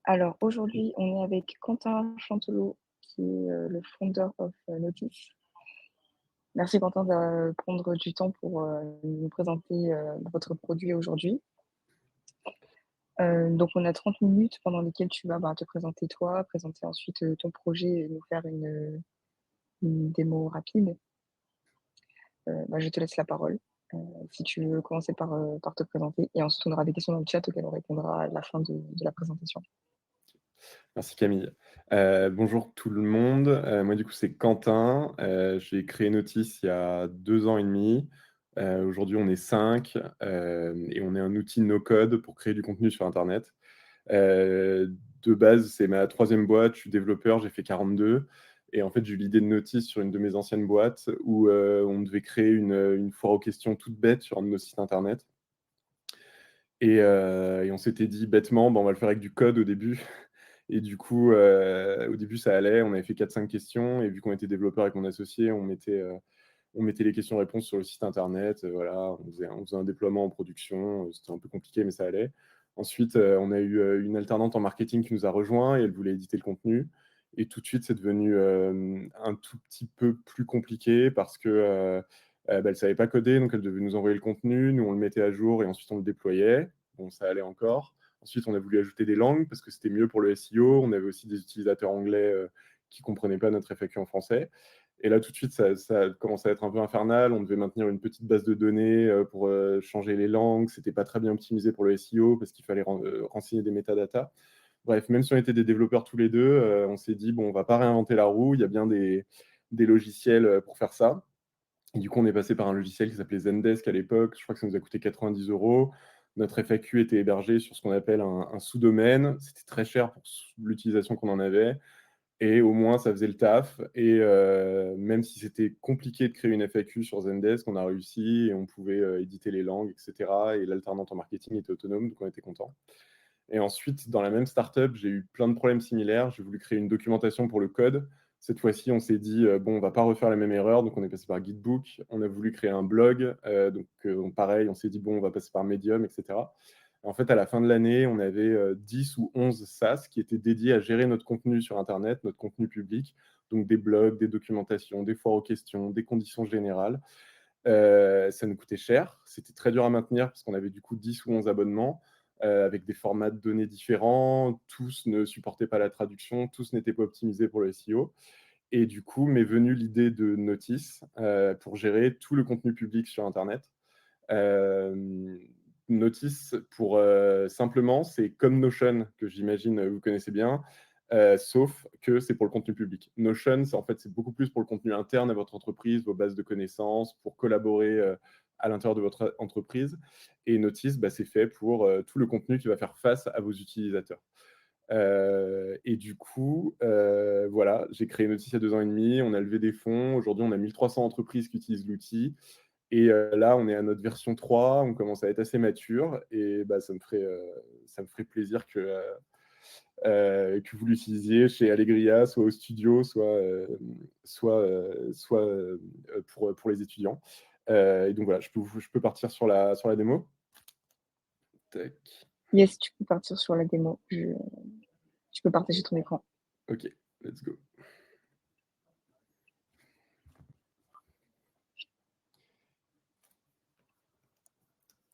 Alors aujourd'hui, on est avec Quentin Chantelot qui est, le founder of, Notice. Merci Quentin de prendre du temps pour, nous présenter, votre produit aujourd'hui. Donc on a 30 minutes pendant lesquelles tu vas, te présenter toi, présenter ensuite, ton projet et nous faire une démo rapide. Je te laisse la parole, si tu veux commencer par te présenter et ensuite on aura des questions dans le chat auxquelles on répondra à la fin de la présentation. Merci Camille. Bonjour tout le monde. Moi, du coup, c'est Quentin. J'ai créé Notice il y a 2 ans et demi. Aujourd'hui, on est 5 et on est un outil no-code pour créer du contenu sur internet. De base, c'est ma 3e boîte. Je suis développeur, j'ai fait 42 et en fait, j'ai eu l'idée de Notice sur une de mes anciennes boîtes où, on devait créer une foire aux questions toute bête sur un de nos sites internet et on s'était dit bêtement: «Bah, on va le faire avec du code au début». Et du coup, au début, ça allait. On avait fait 4-5 questions et vu qu'on était développeur avec mon associé, on mettait les questions-réponses sur le site internet, voilà, on faisait un déploiement en production, c'était un peu compliqué, mais ça allait. Ensuite, on a eu, une alternante en marketing qui nous a rejoints et elle voulait éditer le contenu et tout de suite, c'est devenu, un tout petit peu plus compliqué parce que, elle savait pas coder, donc elle devait nous envoyer le contenu. Nous, on le mettait à jour et ensuite on le déployait. Bon, ça allait encore. Ensuite, on a voulu ajouter des langues parce que c'était mieux pour le SEO. On avait aussi des utilisateurs anglais, qui comprenaient pas notre FAQ en français. Et là, tout de suite, ça commençait à être un peu infernal. On devait maintenir une petite base de données pour changer les langues. C'était pas très bien optimisé pour le SEO parce qu'il fallait renseigner des métadatas. Bref, même si on était des développeurs tous les deux, on s'est dit, bon, on va pas réinventer la roue. Il y a bien des logiciels pour faire ça. Et du coup, on est passé par un logiciel qui s'appelait Zendesk à l'époque. Je crois que ça nous a coûté 90 euros. Notre FAQ était hébergé sur ce qu'on appelle un sous-domaine. C'était très cher pour l'utilisation qu'on en avait. Et au moins, ça faisait le taf. Et même si c'était compliqué de créer une FAQ sur Zendesk, on a réussi et on pouvait éditer les langues, etc. Et l'alternante en marketing était autonome, donc on était content. Et ensuite, dans la même startup, j'ai eu plein de problèmes similaires. J'ai voulu créer une documentation pour le code. Cette fois-ci, on s'est dit, bon, on va pas refaire la même erreur, donc on est passé par Gitbook. On a voulu créer un blog, pareil, on s'est dit, bon, on va passer par Medium, etc. En fait, à la fin de l'année, on avait 10 ou 11 SaaS qui étaient dédiés à gérer notre contenu sur Internet, notre contenu public, donc des blogs, des documentations, des foires aux questions, des conditions générales. Ça nous coûtait cher, c'était très dur à maintenir parce qu'on avait du coup 10 ou 11 abonnements, avec des formats de données différents. Tous ne supportaient pas la traduction, tous n'étaient pas optimisés pour le SEO et du coup m'est venue l'idée de Notice, pour gérer tout le contenu public sur internet. Hem, Notice pour, simplement, c'est comme Notion que j'imagine, vous connaissez bien, sauf que c'est pour le contenu public. Notion, c'est beaucoup plus pour le contenu interne à votre entreprise, vos bases de connaissances, pour collaborer, à l'intérieur de votre entreprise et Notice, c'est fait pour, tout le contenu qui va faire face à vos utilisateurs. Et du coup, voilà, j'ai créé Notice il y a 2 ans et demi, on a levé des fonds. Aujourd'hui, on a 1 300 entreprises qui utilisent l'outil et là, on est à notre version 3, on commence à être assez mature et ça me ferait plaisir que vous l'utilisiez chez Allegria, soit au studio, soit pour les étudiants. Et donc voilà, je peux partir sur la démo? Tac. Yes, tu peux partir sur la démo. Tu peux partager ton écran. OK, let's go.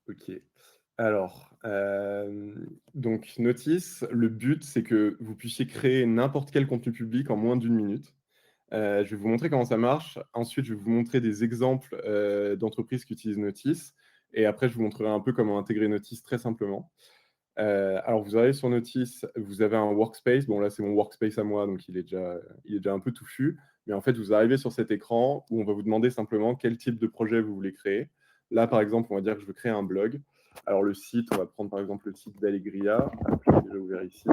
OK. Alors, donc Notice, le but, c'est que vous puissiez créer n'importe quel contenu public en moins d'1 minute. Je vais vous montrer comment ça marche. Ensuite, je vais vous montrer des exemples, d'entreprises qui utilisent Notice et après je vous montrerai un peu comment intégrer Notice très simplement. Alors vous arrivez sur Notice, vous avez un workspace. Bon là, c'est mon workspace à moi, donc il est déjà un peu touffu. Mais en fait, vous arrivez sur cet écran où on va vous demander simplement quel type de projet vous voulez créer. Là, par exemple, on va dire que je veux créer un blog. Alors le site, on va prendre par exemple le site d'Allegria. Je vais déjà ouvert ici.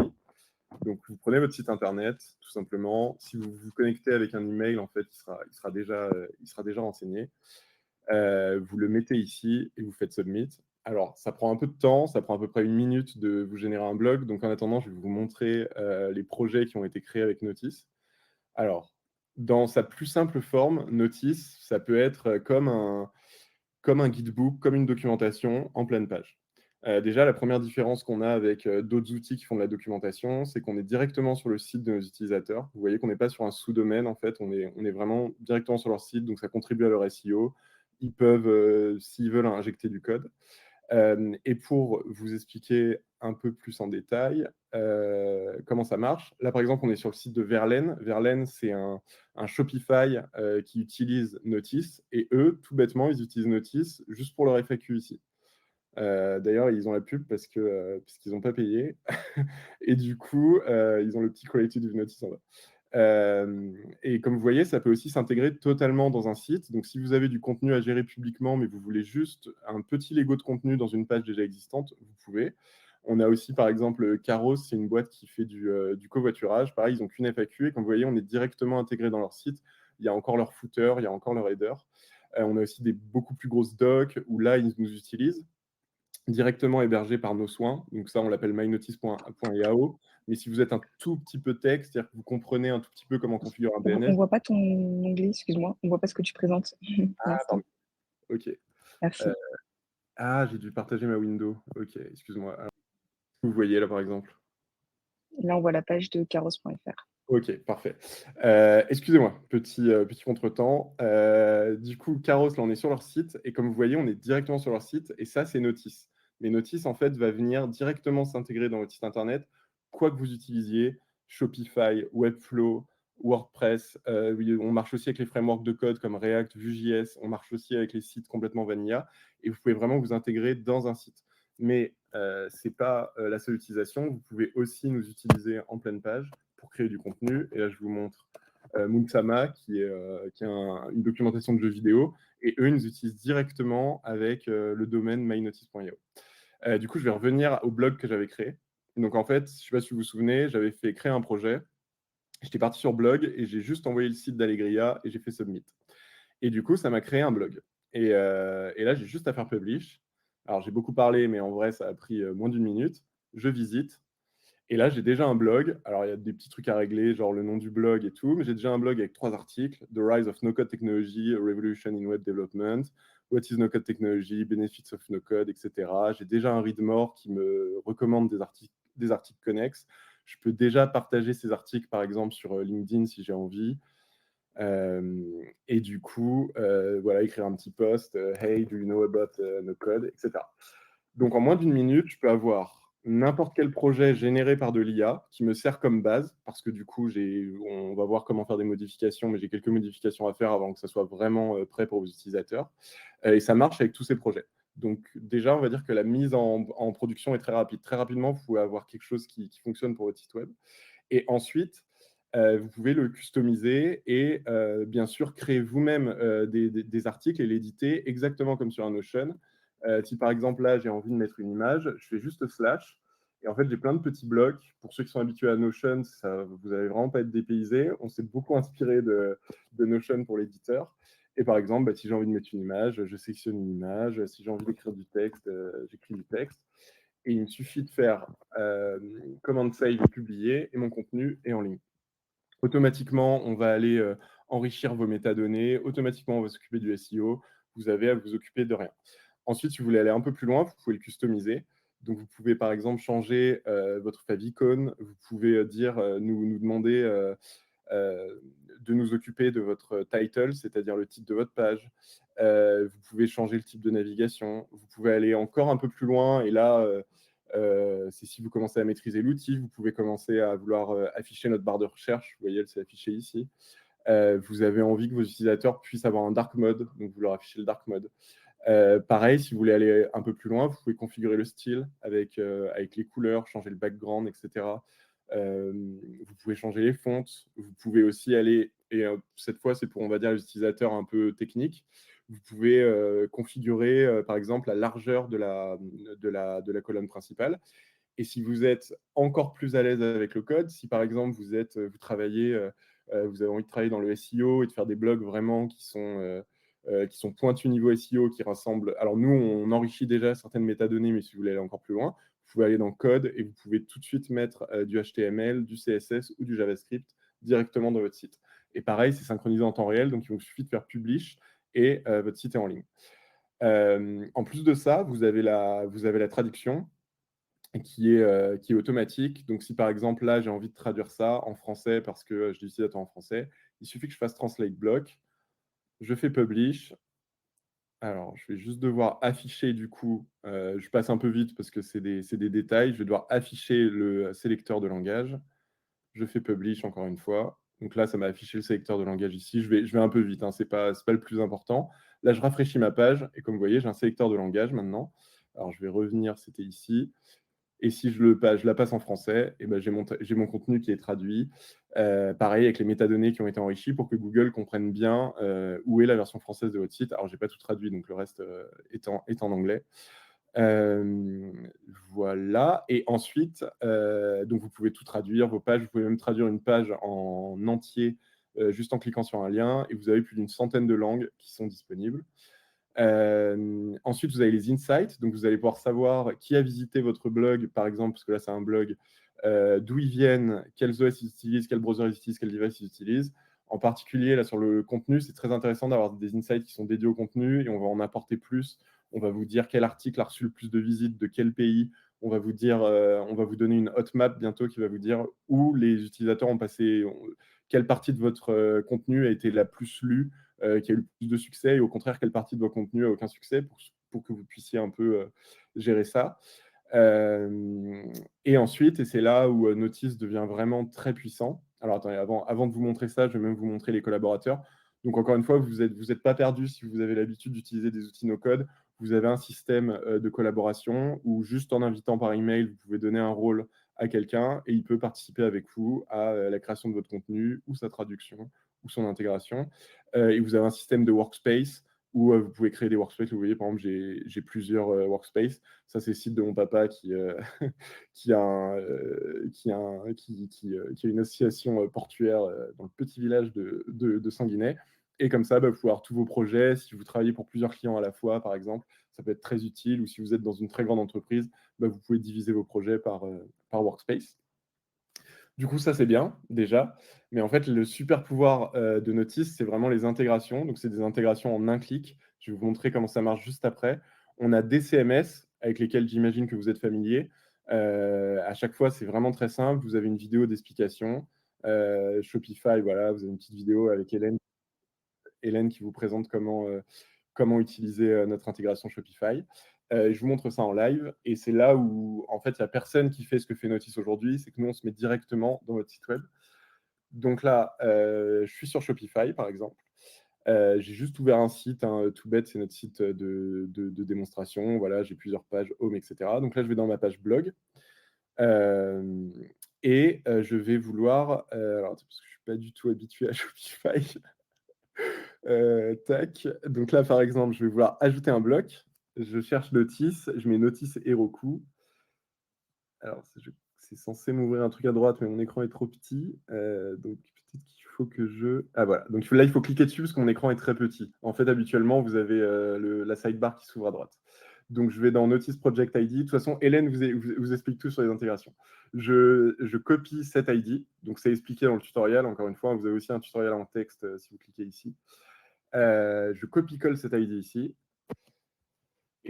Donc vous prenez votre site internet, tout simplement. Si vous vous connectez avec un email, en fait, il sera déjà renseigné. Vous le mettez ici et vous faites submit. Alors, ça prend un peu de temps, ça prend à peu près 1 minute de vous générer un blog. Donc, en attendant, je vais vous montrer les projets qui ont été créés avec Notice. Alors, dans sa plus simple forme, Notice, ça peut être comme un guidebook, comme une documentation en pleine page. Déjà, la première différence qu'on a avec, d'autres outils qui font de la documentation, c'est qu'on est directement sur le site de nos utilisateurs. Vous voyez qu'on n'est pas sur un sous-domaine, en fait, on est vraiment directement sur leur site, donc ça contribue à leur SEO. Ils peuvent, s'ils veulent, injecter du code. Et pour vous expliquer un peu plus en détail, comment ça marche. Là, par exemple, on est sur le site de Verlaine. Verlaine, c'est un Shopify, qui utilise Notice et eux, tout bêtement, ils utilisent Notice juste pour leur FAQ ici. D'ailleurs, ils ont la pub parce qu'ils n'ont pas payé et du coup, ils ont le petit Creative Notice en bas. Et comme vous voyez, ça peut aussi s'intégrer totalement dans un site. Donc, si vous avez du contenu à gérer publiquement, mais vous voulez juste un petit Lego de contenu dans une page déjà existante, vous pouvez. On a aussi, par exemple, Caros, c'est une boîte qui fait du covoiturage. Pareil, ils n'ont qu'une FAQ et comme vous voyez, on est directement intégré dans leur site. Il y a encore leur footer, il y a encore leur header. On a aussi des beaucoup plus grosses docs où là, ils nous utilisent directement hébergé par nos soins. Donc ça, on l'appelle mynotice.yao. Mais si vous êtes un tout petit peu tech, c'est-à-dire que vous comprenez un tout petit peu comment configurer un On DNS. voit pas ton onglet, excuse-moi. On voit pas ce que tu présentes pour Ah, pardon. l'instant. OK. Merci. J'ai dû partager ma window. OK, excuse-moi. Alors, vous voyez là, par exemple. Là, on voit la page de caros.fr. OK, parfait. Excusez-moi, petit contretemps. Du coup, Caros, là, on est sur leur site et comme vous voyez, on est directement sur leur site et ça, c'est Notice. Mais Notice, en fait, va venir directement s'intégrer dans votre site internet, quoi que vous utilisiez, Shopify, Webflow, WordPress. Oui, on marche aussi avec les frameworks de code comme React, Vue.js. On marche aussi avec les sites complètement vanilla et vous pouvez vraiment vous intégrer dans un site. Mais ce n'est pas la seule utilisation. Vous pouvez aussi nous utiliser en pleine page pour créer du contenu. Et là, je vous montre Munksama, qui est une documentation de jeux vidéo. Et eux, ils nous utilisent directement avec le domaine mynotice.io. Du coup, je vais revenir au blog que j'avais créé. Donc, en fait, je ne sais pas si vous vous souvenez, j'avais fait créer un projet. J'étais parti sur blog et j'ai juste envoyé le site d'Allegria et j'ai fait submit. Et du coup, ça m'a créé un blog. Et là, j'ai juste à faire publish. Alors, j'ai beaucoup parlé, mais en vrai, ça a pris moins d'une minute. Je visite. Et là, j'ai déjà un blog. Alors, il y a des petits trucs à régler, genre le nom du blog et tout, mais j'ai déjà un blog avec 3 articles. The Rise of No-Code Technology, a Revolution in Web Development, What is No-Code Technology, Benefits of No-Code, etc. J'ai déjà un read more qui me recommande des articles connexes. Je peux déjà partager ces articles, par exemple, sur LinkedIn si j'ai envie. Et du coup, voilà, écrire un petit post, Hey, do you know about no-code, etc. Donc, en moins d'une minute, je peux avoir n'importe quel projet généré par de l'IA qui me sert comme base, parce que du coup, on va voir comment faire des modifications, mais j'ai quelques modifications à faire avant que ça soit vraiment prêt pour vos utilisateurs. Et ça marche avec tous ces projets. Donc, déjà, on va dire que la mise en production est très rapide. Très rapidement, vous pouvez avoir quelque chose qui fonctionne pour votre site web. Et ensuite, vous pouvez le customiser et bien sûr créer vous-même des articles et l'éditer exactement comme sur un Notion. Si par exemple là j'ai envie de mettre une image, je fais juste slash et en fait j'ai plein de petits blocs. Pour ceux qui sont habitués à Notion, vous n'allez vraiment pas être dépaysé. On s'est beaucoup inspiré de Notion pour l'éditeur. Et par exemple, si j'ai envie de mettre une image, je sélectionne une image. Si j'ai envie d'écrire du texte, j'écris du texte. Et il me suffit de faire command save et publier et mon contenu est en ligne. Automatiquement, on va aller enrichir vos métadonnées. Automatiquement, on va s'occuper du SEO. Vous avez à vous occuper de rien. Ensuite, si vous voulez aller un peu plus loin, vous pouvez le customiser. Donc, vous pouvez par exemple changer votre favicon. Vous pouvez nous demander de nous occuper de votre title, c'est-à-dire le titre de votre page. Vous pouvez changer le type de navigation. Vous pouvez aller encore un peu plus loin. Et là, c'est si vous commencez à maîtriser l'outil, vous pouvez commencer à vouloir afficher notre barre de recherche. Vous voyez, elle s'est affichée ici. Vous avez envie que vos utilisateurs puissent avoir un dark mode, donc vous leur affichez le dark mode. Pareil, si vous voulez aller un peu plus loin, vous pouvez configurer le style avec les couleurs, changer le background, etc. Vous pouvez changer les fontes. Vous pouvez aussi aller, et cette fois, c'est pour, on va dire, les utilisateurs un peu techniques. Vous pouvez configurer, par exemple, la largeur de la colonne principale. Et si vous êtes encore plus à l'aise avec le code, si par exemple vous avez envie de travailler dans le SEO et de faire des blogs vraiment qui sont pointus niveau SEO, qui rassemblent. Alors nous, on enrichit déjà certaines métadonnées, mais si vous voulez aller encore plus loin, vous pouvez aller dans code et vous pouvez tout de suite mettre du HTML, du CSS ou du JavaScript directement dans votre site. Et pareil, c'est synchronisé en temps réel, donc il vous suffit de faire publish et votre site est en ligne. En plus de ça, vous avez la traduction qui est automatique. Donc si par exemple, là, j'ai envie de traduire ça en français parce que, j'ai l'utilisateur en français, il suffit que je fasse translate block, je fais publish. Alors, je vais juste devoir afficher du coup, je passe un peu vite parce que c'est des détails. Je vais devoir afficher le sélecteur de langage. Je fais publish encore une fois. Donc là, ça m'a affiché le sélecteur de langage ici. Je vais un peu vite, hein, c'est pas le plus important. Là, je rafraîchis ma page et comme vous voyez, j'ai un sélecteur de langage maintenant. Alors, je vais revenir, c'était ici. Et si je la passe en français, et ben, j'ai mon contenu qui est traduit. Pareil avec les métadonnées qui ont été enrichies pour que Google comprenne bien où est la version française de votre site. Alors, je n'ai pas tout traduit, donc le reste est en anglais. Euh, voilà. Et ensuite, donc vous pouvez tout traduire, vos pages. Vous pouvez même traduire une page en entier juste en cliquant sur un lien. Et vous avez plus d'une centaine de langues qui sont disponibles. Ensuite, vous avez les insights. Donc, vous allez pouvoir savoir qui a visité votre blog, par exemple, parce que là, c'est un blog, d'où ils viennent, quels OS ils utilisent, quel browser ils utilisent, quel device ils utilisent. En particulier, là, sur le contenu, c'est très intéressant d'avoir des insights qui sont dédiés au contenu et on va en apporter plus. On va vous dire quel article a reçu le plus de visites, de quel pays. On va vous donner une hotmap bientôt qui va vous dire où les utilisateurs ont passé, quelle partie de votre contenu a été la plus lue, qui a eu le plus de succès, et au contraire, quelle partie de vos contenus n'a aucun succès, pour que vous puissiez un peu gérer ça. Et ensuite, et c'est là où Notice devient vraiment très puissant. Alors attendez, avant de vous montrer ça, je vais même vous montrer les collaborateurs. Donc encore une fois, vous êtes pas perdu si vous avez l'habitude d'utiliser des outils no-code. Vous avez un système de collaboration où juste en invitant par email, vous pouvez donner un rôle à quelqu'un et il peut participer avec vous à la création de votre contenu ou sa traduction ou son intégration. Et vous avez un système de workspace où vous pouvez créer des workspaces. Vous voyez, par exemple, j'ai plusieurs workspaces. Ça, c'est le site de mon papa qui, qui a, qui a une association portuaire dans le petit village de Sanguinet. Et comme ça, vous pouvez avoir tous vos projets. Si vous travaillez pour plusieurs clients à la fois, par exemple, ça peut être très utile. Ou si vous êtes dans une très grande entreprise, vous pouvez diviser vos projets par workspace. Du coup, ça, c'est bien, déjà. Mais en fait, le super pouvoir de Notice, c'est vraiment les intégrations. Donc, c'est des intégrations en un clic. Je vais vous montrer comment ça marche juste après. On a des CMS avec lesquels j'imagine que vous êtes familier. À chaque fois, c'est vraiment très simple. Vous avez une vidéo d'explication. Shopify, voilà, vous avez une petite vidéo avec Hélène qui vous présente comment utiliser notre intégration Shopify. Je vous montre ça en live et c'est là où en fait il n'y a personne qui fait ce que fait Notice aujourd'hui, c'est que nous on se met directement dans votre site web. Donc là, je suis sur Shopify par exemple. J'ai juste ouvert un site, hein, tout bête, c'est notre site de démonstration. Voilà, j'ai plusieurs pages, home, etc. Donc là, je vais dans ma page blog et je vais vouloir. Alors, parce que je ne suis pas du tout habitué à Shopify. Tac. Donc là, par exemple, je vais vouloir ajouter un bloc. Je cherche Notice, je mets Notice Heroku. Alors, c'est censé m'ouvrir un truc à droite, mais mon écran est trop petit. Donc peut-être qu'il faut que je... Ah voilà, donc là, il faut cliquer dessus parce que mon écran est très petit. En fait, habituellement, vous avez la sidebar qui s'ouvre à droite. Donc je vais dans Notice Project ID. De toute façon, Hélène vous explique tout sur les intégrations. Je copie cet ID. Donc c'est expliqué dans le tutoriel. Encore une fois, vous avez aussi un tutoriel en texte si vous cliquez ici. Je copie-colle cet ID ici.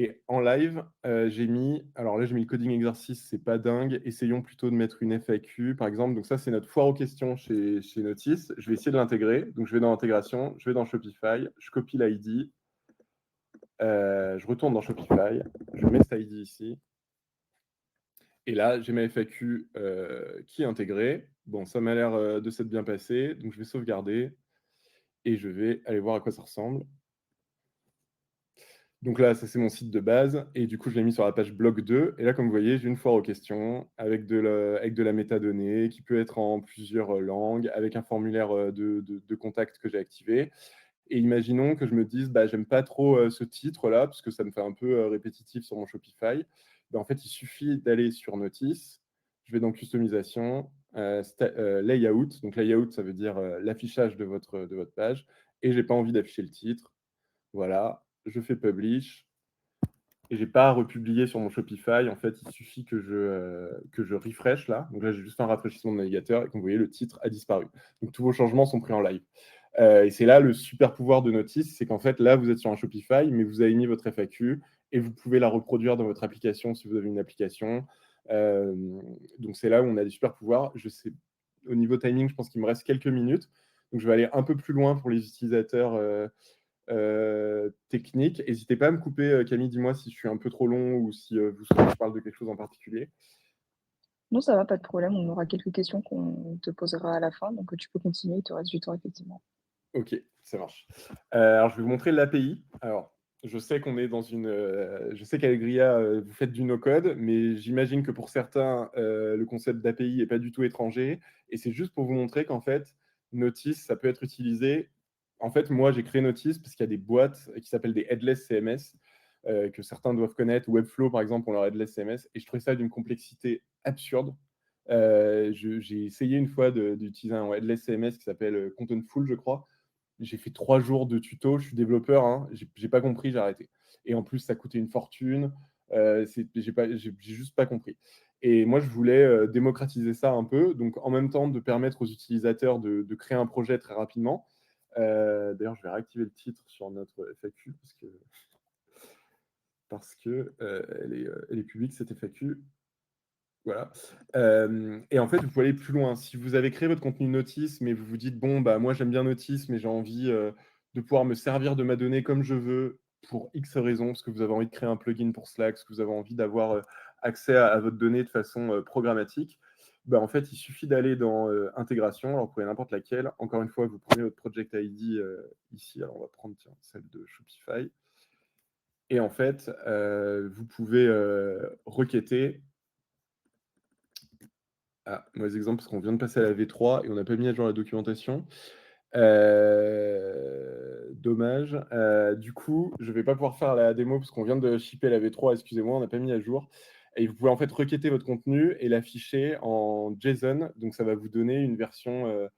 Et en live, alors là, j'ai mis le coding exercice, c'est pas dingue. Essayons plutôt de mettre une FAQ, par exemple. Donc ça, c'est notre foire aux questions chez Notice. Je vais essayer de l'intégrer. Donc je vais dans l'intégration, je vais dans Shopify, je copie l'ID, je retourne dans Shopify, je mets cet ID ici. Et là, j'ai ma FAQ qui est intégrée. Bon, ça m'a l'air de s'être bien passé. Donc je vais sauvegarder et je vais aller voir à quoi ça ressemble. Donc là, ça c'est mon site de base, et du coup je l'ai mis sur la page blog 2, et là comme vous voyez, j'ai une foire aux questions, avec de la métadonnée, qui peut être en plusieurs langues, avec un formulaire de contact que j'ai activé. Et imaginons que je me dise, j'aime pas trop ce titre-là, parce que ça me fait un peu répétitif sur mon Shopify. En fait, il suffit d'aller sur Notice, je vais dans Customisation, Layout, donc Layout, ça veut dire l'affichage de votre page, et j'ai pas envie d'afficher le titre. Voilà, je fais Publish et j'ai pas à republier sur mon Shopify. En fait, il suffit que je refresh là. Donc là, j'ai juste fait un rafraîchissement de navigateur et comme vous voyez, le titre a disparu. Donc tous vos changements sont pris en live. Et c'est là le super pouvoir de Notice, c'est qu'en fait, là, vous êtes sur un Shopify, mais vous avez mis votre FAQ et vous pouvez la reproduire dans votre application si vous avez une application. Donc c'est là où on a des super pouvoirs. Je sais, au niveau timing, je pense qu'il me reste quelques minutes. Donc je vais aller un peu plus loin pour les utilisateurs techniques. N'hésitez pas à me couper, Camille, dis-moi si je suis un peu trop long ou si vous souhaitez que je parle de quelque chose en particulier. Non, ça va, pas de problème. On aura quelques questions qu'on te posera à la fin, donc tu peux continuer, il te reste du temps, effectivement. Ok, ça marche. Alors, je vais vous montrer l'API. Alors, je sais qu'on est dans une. Je sais qu'Allegria, vous faites du no-code, mais j'imagine que pour certains, le concept d'API n'est pas du tout étranger. Et c'est juste pour vous montrer qu'en fait, Notice, ça peut être utilisé. En fait, moi, j'ai créé Notice parce qu'il y a des boîtes qui s'appellent des headless CMS, que certains doivent connaître. Webflow, par exemple, ont leur headless CMS. Et je trouvais ça d'une complexité absurde. J'ai essayé une fois d'utiliser un headless CMS qui s'appelle Contentful, je crois. J'ai fait 3 jours de tuto, je suis développeur, hein, j'ai pas compris, j'ai arrêté. Et en plus, ça coûtait une fortune, j'ai juste pas compris. Et moi, je voulais démocratiser ça un peu, donc en même temps de permettre aux utilisateurs de créer un projet très rapidement. D'ailleurs, je vais réactiver le titre sur notre FAQ parce que elle est publique, cette FAQ. Voilà. Et en fait, vous pouvez aller plus loin. Si vous avez créé votre contenu Notice, mais vous vous dites, bon, bah, moi j'aime bien Notice, mais j'ai envie de pouvoir me servir de ma donnée comme je veux pour X raisons, parce que vous avez envie de créer un plugin pour Slack, parce que vous avez envie d'avoir accès à votre donnée de façon programmatique, bah, en fait, il suffit d'aller dans Intégration. Alors, vous prenez n'importe laquelle. Encore une fois, vous prenez votre Project ID ici. Alors, on va prendre tiens, celle de Shopify. Et en fait, vous pouvez requêter. Ah, mauvais exemple, parce qu'on vient de passer à la V3 et on n'a pas mis à jour la documentation. Dommage. Du coup, je ne vais pas pouvoir faire la démo parce qu'on vient de shipper la V3, excusez-moi, on n'a pas mis à jour. Et vous pouvez en fait requêter votre contenu et l'afficher en JSON. Donc, ça va vous donner une version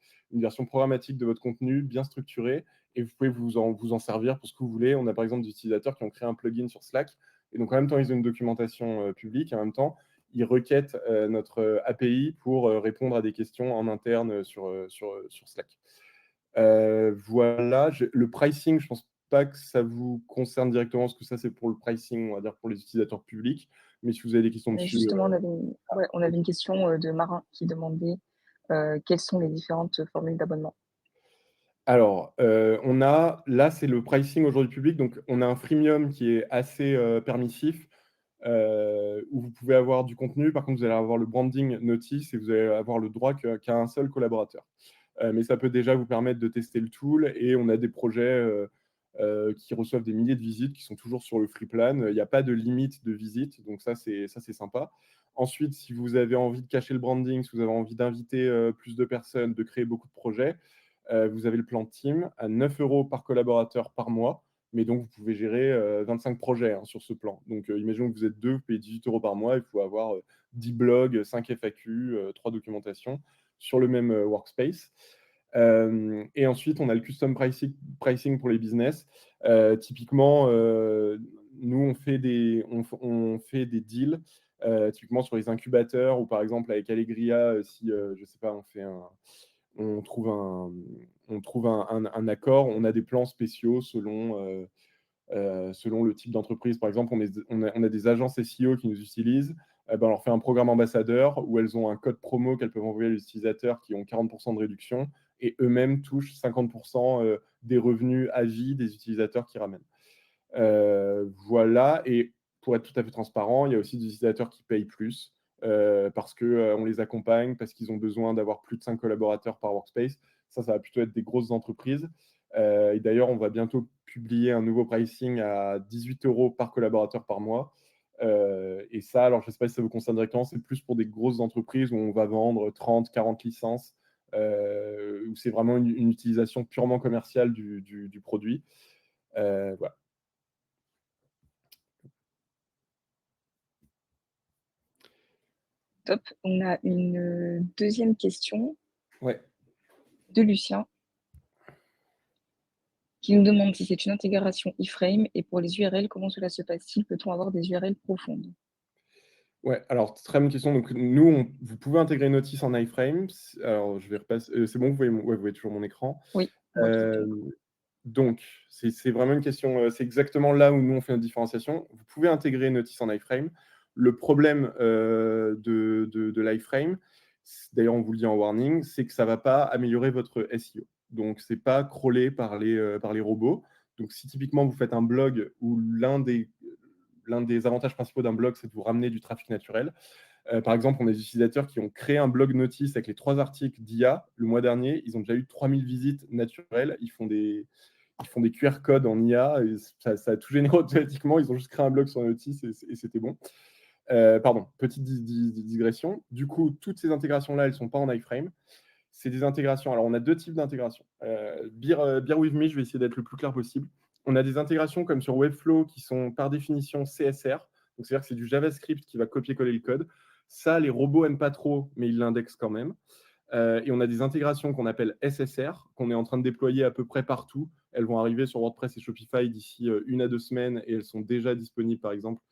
programmatique de votre contenu bien structurée. Et vous pouvez vous en servir pour ce que vous voulez. On a par exemple des utilisateurs qui ont créé un plugin sur Slack. Et donc, en même temps, ils ont une documentation publique. Et en même temps, ils requêtent notre API pour répondre à des questions en interne sur Slack. Voilà, le pricing, je ne pense pas que ça vous concerne directement, parce que ça, c'est pour le pricing, on va dire, pour les utilisateurs publics. Mais si vous avez des questions Mais dessus, justement, on avait une question de Marin qui demandait quelles sont les différentes formules d'abonnement. alors, là, c'est le pricing aujourd'hui public. Donc, on a un freemium qui est assez permissif, où vous pouvez avoir du contenu. Par contre, vous allez avoir le branding Notice et vous allez avoir le droit qu'à un seul collaborateur. Mais ça peut déjà vous permettre de tester le tool. Et on a des projets qui reçoivent des milliers de visites, qui sont toujours sur le free plan. Il n'y a pas de limite de visite, donc ça, c'est sympa. Ensuite, si vous avez envie de cacher le branding, si vous avez envie d'inviter plus de personnes, de créer beaucoup de projets, vous avez le plan Team à 9 euros par collaborateur par mois. Mais donc, vous pouvez gérer 25 projets hein, sur ce plan. Donc, imaginons que vous êtes deux, vous payez 18 euros par mois, il faut avoir 10 blogs, 5 FAQ, 3 documentations sur le même workspace. Et ensuite, on a le custom pricing pour les business. Typiquement, nous, on fait des deals, typiquement sur les incubateurs ou par exemple avec Allegria, si, je ne sais pas, on trouve un accord, on a des plans spéciaux selon le type d'entreprise. Par exemple, on a des agences SEO qui nous utilisent. Ben, on leur fait un programme ambassadeur où elles ont un code promo qu'elles peuvent envoyer aux utilisateurs qui ont 40% de réduction et eux-mêmes touchent 50% des revenus à vie des utilisateurs qui ramènent. Voilà. Et pour être tout à fait transparent, il y a aussi des utilisateurs qui payent plus parce qu'on les accompagne, parce qu'ils ont besoin d'avoir plus de 5 collaborateurs par workspace. Ça va plutôt être des grosses entreprises. Et d'ailleurs, on va bientôt publier un nouveau pricing à 18 euros par collaborateur par mois. Et ça, alors je ne sais pas si ça vous concerne directement, c'est plus pour des grosses entreprises où on va vendre 30, 40 licences, où c'est vraiment une utilisation purement commerciale du produit. Voilà. Top. On a une deuxième question Ouais. de Lucien qui nous demande si c'est une intégration iframe et pour les URL, comment cela se passe-t-il? Peut-on avoir des URL profondes? Ouais, alors très bonne question. Donc nous, vous pouvez intégrer Notice en iframe. Alors je vais repasser. C'est bon, vous voyez toujours mon écran. Oui. Moi qui te Donc, c'est vraiment une question, c'est exactement là où nous on fait notre différenciation. Vous pouvez intégrer Notice en iframe. Le problème de l'iframe, d'ailleurs on vous le dit en warning, c'est que ça ne va pas améliorer votre SEO. Donc, c'est pas crawlé par les robots. Donc, si typiquement vous faites un blog où l'un des avantages principaux d'un blog, c'est de vous ramener du trafic naturel. Par exemple, on a des utilisateurs qui ont créé un blog notice avec les 3 articles d'IA. Le mois dernier, ils ont déjà eu 3000 visites naturelles. Ils font des QR codes en IA. Et ça a tout généré automatiquement. Ils ont juste créé un blog sur notice et c'était bon. Pardon, petite digression. Du coup, toutes ces intégrations-là, elles ne sont pas en iframe. C'est des intégrations. Alors, on a 2 types d'intégrations. Bear with me, je vais essayer d'être le plus clair possible. On a des intégrations comme sur Webflow qui sont par définition CSR. Donc, c'est-à-dire que c'est du JavaScript qui va copier-coller le code. Ça, les robots n'aiment pas trop, mais ils l'indexent quand même. Et on a des intégrations qu'on appelle SSR, qu'on est en train de déployer à peu près partout. Elles vont arriver sur WordPress et Shopify d'ici 1 à 2 semaines et elles sont déjà disponibles, par exemple,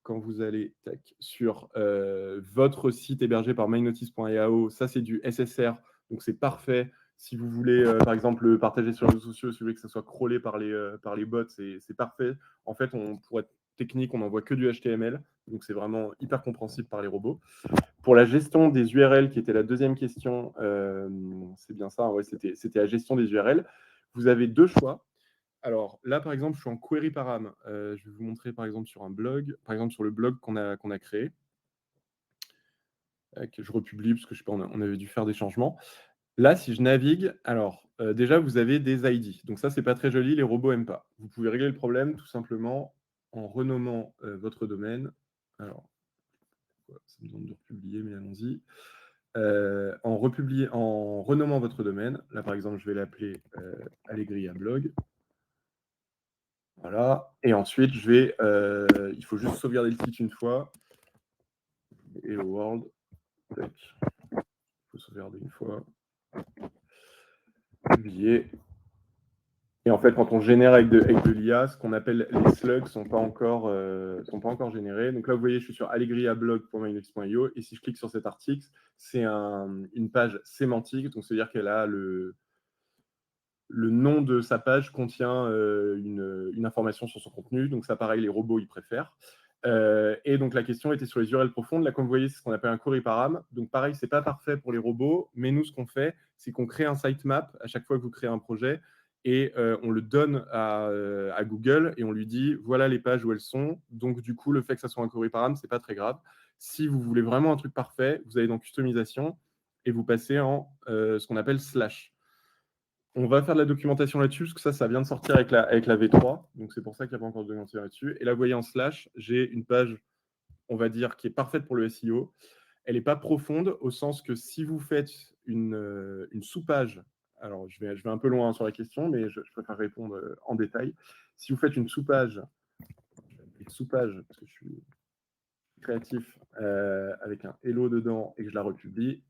quand vous allez sur votre site hébergé par mynotice.io. Ça, c'est du SSR, donc c'est parfait. Si vous voulez, par exemple, le partager sur les réseaux sociaux, si vous voulez que ça soit crawlé par les bots, c'est parfait. En fait, pour être technique, on n'envoie que du HTML, donc c'est vraiment hyper compréhensible par les robots. Pour la gestion des URL, qui était la deuxième question, c'est bien ça, ouais, c'était la gestion des URL. Vous avez 2 choix. Alors là, par exemple, je suis en query param. Je vais vous montrer, par exemple, sur un blog, par exemple, sur le blog qu'on a créé, que je republie, parce que je sais pas, on avait dû faire des changements. Là, si je navigue, alors déjà, vous avez des ID. Donc ça, c'est pas très joli, les robots n'aiment pas. Vous pouvez régler le problème tout simplement en renommant votre domaine. Alors, ça me demande de republier, mais allons-y. En renommant votre domaine. Là, par exemple, je vais l'appeler Allegria Blog. Voilà. Et ensuite, il faut juste sauvegarder le site une fois. Hello World. Il faut sauvegarder une fois. Publier. Et en fait, quand on génère avec de l'IA, ce qu'on appelle les slugs sont pas encore générés. Donc là, vous voyez, je suis sur allegriablog.mynotice.io et si je clique sur cet article, c'est une page sémantique. Donc, c'est-à-dire qu'elle a le nom de sa page contient une information sur son contenu. Donc ça, pareil, les robots, ils préfèrent. Et donc la question était sur les URL profondes. Là, comme vous voyez, c'est ce qu'on appelle un query param. Donc pareil, c'est pas parfait pour les robots, mais nous, ce qu'on fait, c'est qu'on crée un sitemap à chaque fois que vous créez un projet et on le donne à Google et on lui dit voilà les pages où elles sont. Donc du coup, le fait que ça soit un query param, c'est pas très grave. Si vous voulez vraiment un truc parfait, vous allez dans customisation et vous passez en ce qu'on appelle slash. On va faire de la documentation là-dessus, parce que ça vient de sortir avec la V3, donc c'est pour ça qu'il n'y a pas encore de documentation là-dessus. Et là, vous voyez en slash, j'ai une page, on va dire, qui est parfaite pour le SEO. Elle n'est pas profonde, au sens que si vous faites une sous-page, alors je vais un peu loin sur la question, mais je préfère répondre en détail. Si vous faites une sous-page, parce que je suis créatif, avec un hello dedans et que je la republie,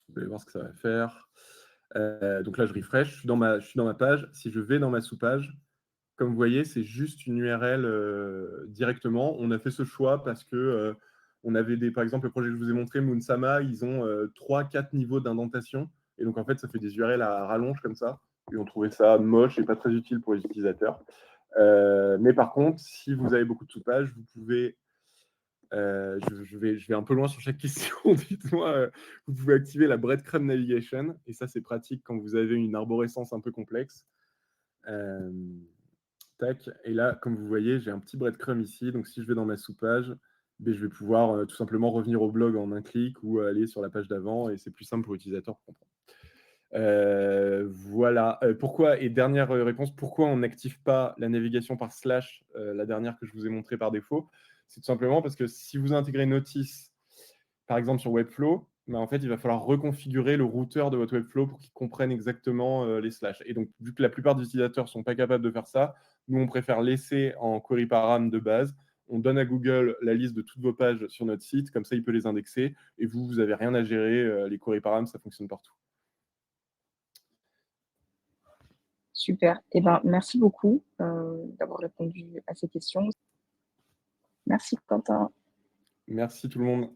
vous allez voir ce que ça va faire. Donc là, je refresh, je suis dans ma page. Si je vais dans ma sous-page, comme vous voyez, c'est juste une URL directement. On a fait ce choix parce que on avait par exemple, le projet que je vous ai montré, Moonsama, ils ont 3-4 niveaux d'indentation. Et donc, en fait, ça fait des URL à rallonge comme ça. Et on trouvait ça moche et pas très utile pour les utilisateurs. Mais par contre, si vous avez beaucoup de sous-pages, vous pouvez je vais un peu loin sur chaque question. Dites-moi, vous pouvez activer la breadcrumb navigation. Et ça, c'est pratique quand vous avez une arborescence un peu complexe. Tac. Et là, comme vous voyez, j'ai un petit breadcrumb ici. Donc, si je vais dans ma sous-page, je vais pouvoir tout simplement revenir au blog en un clic ou aller sur la page d'avant. Et c'est plus simple pour l'utilisateur pour comprendre. Voilà. Pourquoi, et dernière réponse, pourquoi on n'active pas la navigation par slash, la dernière que je vous ai montrée par défaut? C'est tout simplement parce que si vous intégrez Notice, par exemple sur Webflow, en fait, il va falloir reconfigurer le routeur de votre Webflow pour qu'il comprenne exactement les slash. Et donc, vu que la plupart des utilisateurs ne sont pas capables de faire ça, nous, on préfère laisser en query param de base. On donne à Google la liste de toutes vos pages sur notre site, comme ça, il peut les indexer. Et vous n'avez rien à gérer. Les query param, ça fonctionne partout. Super. Eh ben, merci beaucoup d'avoir répondu à ces questions. Merci Quentin. Merci tout le monde.